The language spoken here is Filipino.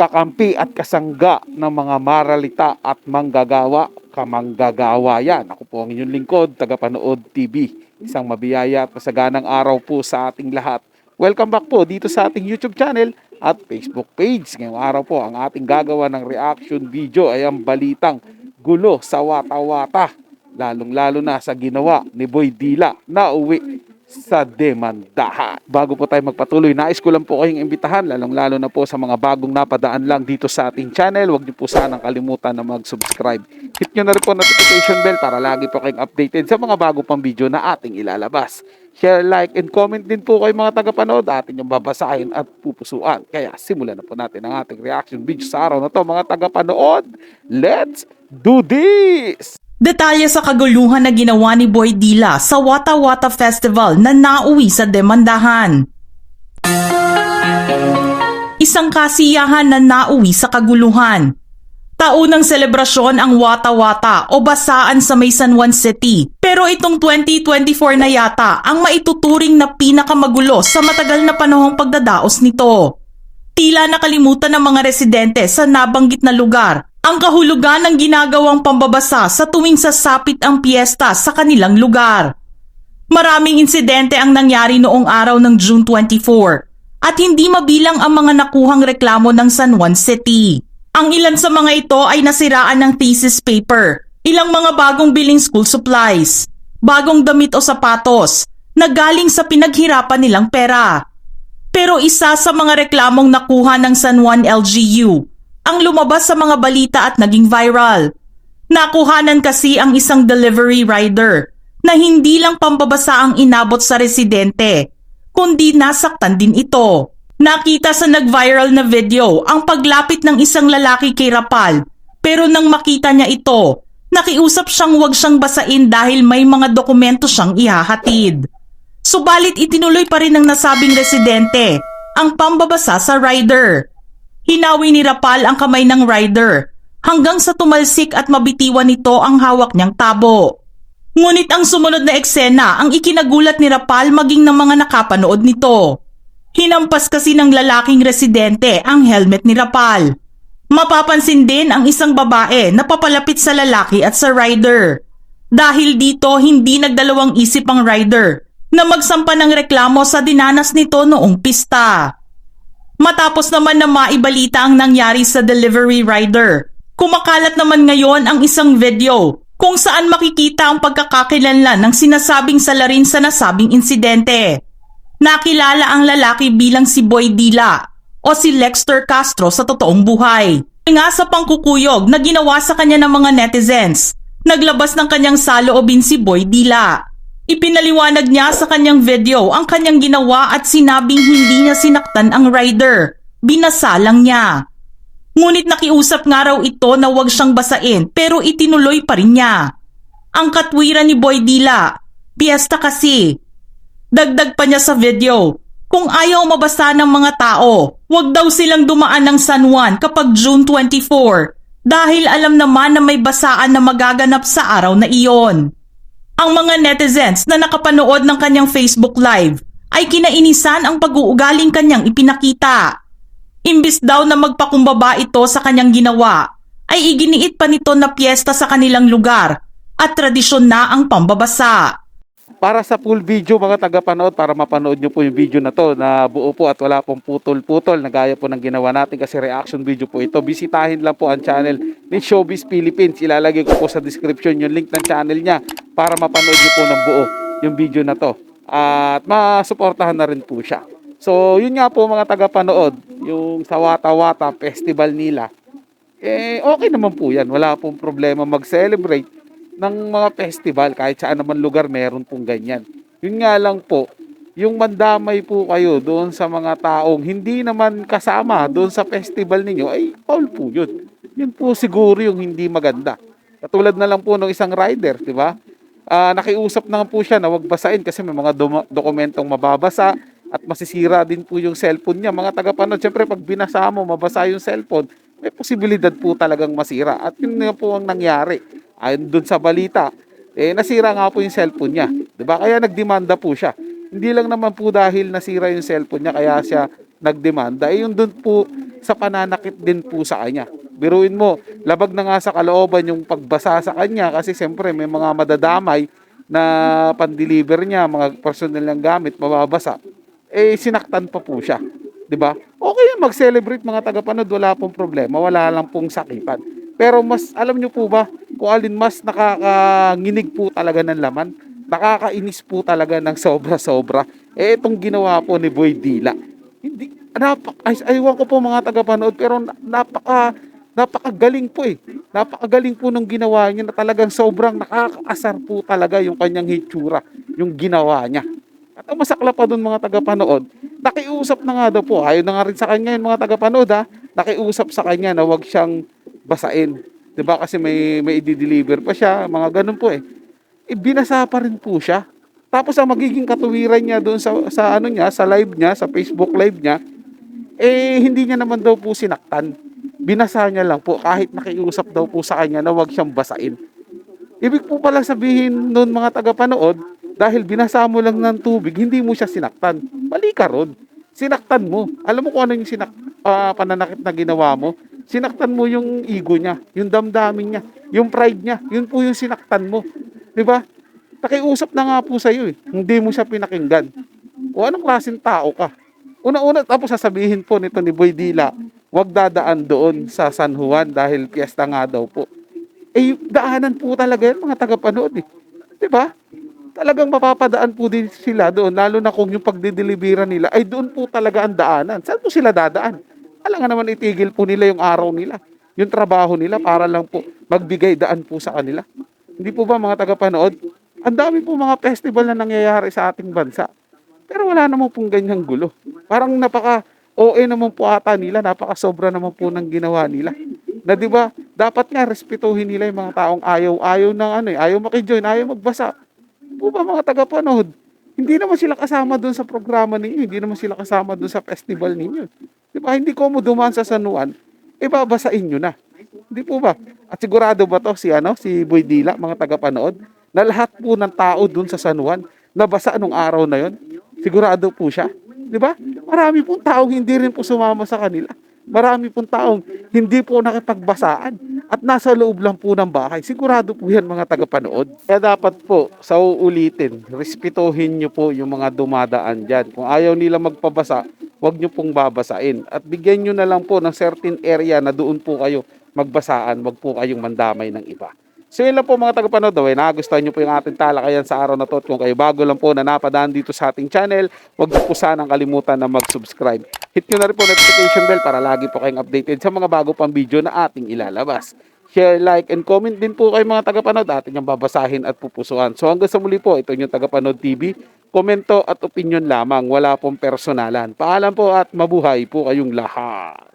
kakampi at kasangga ng mga maralita at manggagawa, kamanggagawa yan. Ako po ang inyong lingkod, tagapanood TV. Isang mabiyaya at masaganang araw po sa ating lahat. Welcome back po dito sa ating YouTube channel at Facebook page. Ngayong araw po ang ating gagawa ng reaction video ay ang balitang gulo sa Wata-Wata. Lalong-lalo na sa ginawa ni Boy Dila na uwi sa demandahan. Bago po tayo magpatuloy, nais ko lang po kayong imbitahan, lalong-lalo na po sa mga bagong napadaan lang dito sa ating channel. Huwag niyo po sanang kalimutan na mag-subscribe. Hit nyo na rin po notification bell para lagi po kayong updated sa mga bago pang video na ating ilalabas. Share, like, and comment din po kayo mga tagapanood. Atin yung babasahin at pupusuan. Kaya simulan na po natin ang ating reaction video sa araw na to mga tagapanood. Let's do this! Detalye sa kaguluhan na ginawa ni Boy Dila sa Wata-Wata Festival na nauwi sa demandahan. Isang kasiyahan na nauwi sa kaguluhan. Taunang selebrasyon ang Wata-Wata o basaan sa may San Juan City. Pero itong 2024 na yata ang maituturing na pinakamagulo sa matagal na panahong pagdadaos nito. Tila nakalimutan ng mga residente sa nabanggit na lugar ang kahulugan ng ginagawang pambabasa sa tuwing sasapit ang piyesta sa kanilang lugar. Maraming insidente ang nangyari noong araw ng June 24 at hindi mabilang ang mga nakuhang reklamo ng San Juan City. Ang ilan sa mga ito ay nasiraan ng thesis paper, ilang mga bagong biling school supplies, bagong damit o sapatos na galing sa pinaghirapan nilang pera. Pero isa sa mga reklamong nakuha ng San Juan LGU ang lumabas sa mga balita at naging viral. Nakuhanan kasi ang isang delivery rider na hindi lang pambabasa ang inabot sa residente, kundi nasaktan din ito. Nakita sa nag-viral na video ang paglapit ng isang lalaki kay Rapal, pero nang makita niya ito, nakiusap siyang huwag siyang basain dahil may mga dokumento siyang ihahatid. Subalit itinuloy pa rin ng nasabing residente ang pambabasa sa rider. Hinawi ni Rapal ang kamay ng rider hanggang sa tumalsik at mabitiwan nito ang hawak niyang tabo. Ngunit ang sumunod na eksena ang ikinagulat ni Rapal maging ng mga nakapanood nito. Hinampas kasi ng lalaking residente ang helmet ni Rapal. Mapapansin din ang isang babae na papalapit sa lalaki at sa rider. Dahil dito hindi nagdalawang isip ang rider na magsampa ng reklamo sa dinanas nito noong pista. Matapos naman na maibalita ang nangyari sa delivery rider, kumakalat naman ngayon ang isang video kung saan makikita ang pagkakakilanlan ng sinasabing salarin sa nasabing insidente. Nakilala ang lalaki bilang si Boy Dila o si Lexter Castro sa totoong buhay. Nga sa pangkukuyog na ginawa sa kanya ng mga netizens, naglabas ng kanyang saloobin si Boy Dila. Ipinaliwanag niya sa kanyang video ang kanyang ginawa at sinabing hindi niya sinaktan ang rider. Binasa lang niya. Ngunit nakiusap nga raw ito na huwag siyang basain pero itinuloy pa rin niya. Ang katwiran ni Boy Dila, piyesta kasi. Dagdag pa niya sa video, kung ayaw mabasa ng mga tao, huwag daw silang dumaan ng San Juan kapag June 24 dahil alam naman na may basaan na magaganap sa araw na iyon. Ang mga netizens na nakapanood ng kanyang Facebook Live ay kinainisan ang pag-uugaling kanyang ipinakita. Imbis daw na magpakumbaba ito sa kanyang ginawa, ay iginiit pa nito na piyesta sa kanilang lugar at tradisyon na ang pambabasa. Para sa full video mga tagapanood, para mapanood nyo po yung video na to na buo po at wala pong putol-putol na gaya po ng ginawa natin kasi reaction video po ito, bisitahin lang po ang channel ni Showbiz Philippines. Ilalagay ko po sa description yung link ng channel niya para mapanood nyo po ng buo yung video na to at masuportahan na rin po siya. So yun nga po mga tagapanood, yung sa Wata-Wata Festival nila, okay naman po yan, wala pong problema mag-celebrate ng mga festival, kahit saan naman lugar meron pong ganyan. Yun nga lang po, yung mandamay po kayo doon sa mga taong hindi naman kasama doon sa festival ninyo, ay foul po yun. Yun po siguro yung hindi maganda. Katulad na lang po ng isang rider, di ba? Nakiusap na po siya na wag basain kasi may mga dokumentong mababasa at masisira din po yung cellphone niya. Mga tagapanood, syempre pag binasa mo, mabasa yung cellphone, may posibilidad po talagang masira. At yun na po ang nangyari. Ayon dun sa balita, nasira nga po yung cellphone niya. Diba? Kaya nagdemanda po siya. Hindi lang naman po dahil nasira yung cellphone niya, kaya siya nagdemanda, yun dun po sa pananakit din po sa kanya. Biruin mo, labag na nga sa kalooban yung pagbasa sa kanya kasi siyempre may mga madadamay na pan-deliver niya, mga personal ng gamit, mababasa. Sinaktan pa po siya. 'Di ba? Okay yan mag-celebrate mga tagapanood, wala pong problema, wala lang pong sakitan. Pero mas alam niyo po ba kung alin mas nakakanginig po talaga ng laman? Nakakainis po talaga ng sobra-sobra. Itong ginawa po ni Boy Dila. Hindi aywan ko po mga tagapanood pero napakagaling po eh. Napakagaling po nung ginawa niya na talagang sobrang nakakaasar po talaga yung kanyang hitsura, yung ginawa niya. At ang masakla pa doon mga tagapanood, nakiusap na nga daw po. Ayaw na nga rin sa kanya yung mga tagapanood ha. Nakiusap sa kanya na wag siyang basain. 'Di ba? Kasi may i-deliver pa siya, mga ganun po eh. Binasa pa rin po siya. Tapos ang magiging katuwiran niya doon sa ano niya, sa live niya, sa Facebook live niya, hindi niya naman daw po sinaktan. Binasa niya lang po kahit nakiusap daw po sa kanya na wag siyang basain. Ibig po pala sabihin noon mga tagapanood, dahil binasa mo lang ng tubig, hindi mo siya sinaktan. Mali ka ron. Sinaktan mo. Alam mo kung ano yung pananakit na ginawa mo? Sinaktan mo yung ego niya, yung damdamin niya, yung pride niya. Yun po yung sinaktan mo. 'Di ba? Nakiusap na nga po sa iyo eh. Hindi mo siya pinakinggan. O anong klaseng tao ka? Una-una tapos sasabihin po nito ni Boy Dila, wag dadaan doon sa San Juan dahil piyesta nga daw po. Daanan po talaga yan mga tagapanood eh. 'Di ba? Talagang mapapadaan po din sila doon, lalo na kung yung pagdideliveran nila ay doon po talaga ang daanan. Saan po sila dadaan? Alam nga naman itigil po nila yung araw nila, yung trabaho nila para lang po magbigay daan po sa kanila. Hindi po ba mga tagapanood? Ang dami po mga festival na nangyayari sa ating bansa. Pero wala naman pong ganyang gulo. Parang napaka-OA naman po ata nila, napaka-sobra naman po ng ginawa nila. Na 'di ba, dapat nga respetuhin nila yung mga taong ayaw ng ayaw maki-join, ayaw magbasa. Po ba mga tagapanood? Hindi naman sila kasama doon sa programa ninyo, hindi naman sila kasama doon sa festival ninyo. 'Di ba? Hindi ko mo dumaan sa San Juan, babasain niyo na. Hindi po ba? At sigurado ba to si Boy Dila, mga tagapanood, na lahat po ng tao doon sa San Juan nabasa nung araw na 'yon? Sigurado po siya. 'Di ba? Marami pong taong hindi rin po sumama sa kanila. Marami pong taong hindi po nakipagbasaan at nasa loob lang po ng bahay. Sigurado po yan mga tagapanood. Kaya dapat po, sa uulitin, respetuhin nyo po yung mga dumadaan dyan. Kung ayaw nila magpabasa, huwag nyo pong babasain. At bigyan nyo na lang po ng certain area na doon po kayo magbasaan, huwag po kayong mandamay ng iba. So yun lang po mga tagapanood, nagustuhan nyo po yung ating talakayan sa araw na to. At kung kayo bago lang po na napadaan dito sa ating channel, huwag nyo po sanang kalimutan na mag-subscribe. Hit nyo na rin po notification bell para lagi po kayong updated sa mga bago pang video na ating ilalabas. Share, like, and comment din po kayo mga tagapanood, atin yung babasahin at pupusuan. So hanggang sa muli po, ito yung Tagapanood TV. Komento at opinion lamang, wala pong personalan. Paalam po at mabuhay po kayong lahat.